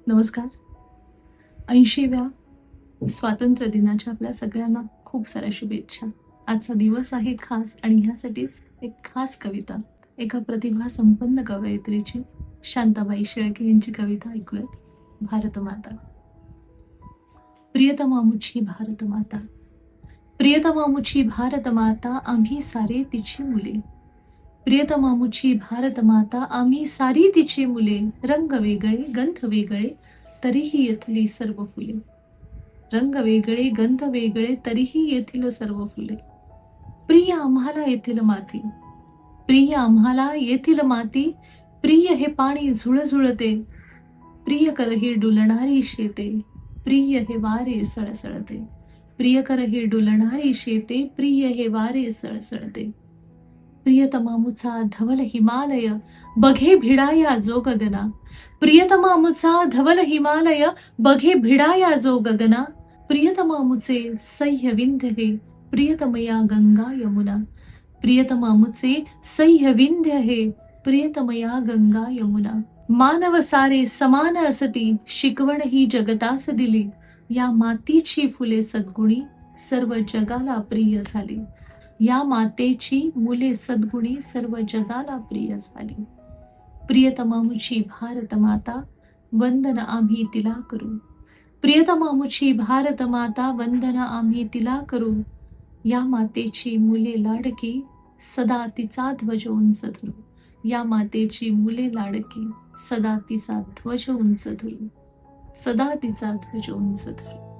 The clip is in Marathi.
नमस्कार. 80व्या स्वातंत्र्य दिनाच्या आपल्या सगळ्यांना खूप साऱ्या शुभेच्छा. आजचा दिवस आहे खास आणि ह्यासाठीच एक खास कविता एका प्रतिभासंपन्न कवयित्रीची, शांताबाई शेळके यांची कविता ऐकूयात. भारतमाता. प्रियतमा मुझी भारतमाता, प्रियतमा मुझी भारतमाता, आम्ही सारे तिची मुले. प्रियतमा मुझी भारतमाता, आम्ही सारी तिची मुले. रंग वेगळे गंध वेगळे तरीही येथली सर्व फुले. रंग वेगळे गंध वेगळे तरीही येथील सर्व फुले. प्रिय आम्हाला येथील माती, प्रिय आम्हाला येथील माती. प्रिय हे पाणी झुळझुळते, प्रिय कर ही डुलणारी शेते. प्रिय हे वारे सळसळते, प्रिय कर ही डुलणारी शेते. प्रिय हे वारे सळसळते. प्रियतमा मुचा धवल हिमालय, बघे भिडाया जो गगना. प्रियतमा मुचा धवल हिमालय, बघे भिडाया जो गगना. प्रियतमा मुचे सह्य विंध्य हे, प्रियतमया गंगा यमुना. प्रियतमा मुचे सह्य विंध्य हे, प्रियतमया गंगा यमुना. मानव सारे समान असती, शिकवण ही जगतास दिली. या मातीची फुले सद्गुणी, सर्व जगाला प्रिय झाली. या मातेची मुले सद्गुणी, सर्व जगाला प्रिय झाली. प्रियतमा मुझी भारत माता, वंदन आम्ही तिला करू. प्रियतमा मुझी भारत माता, वंदन आम्ही तिला करू. या मातेची मुले लाडकी, सदा तिचा ध्वज उंच धरू. या मातेची मुले लाडकी, सदा तिचा ध्वज उंच धरू. सदा तिचा ध्वज उंच धरू.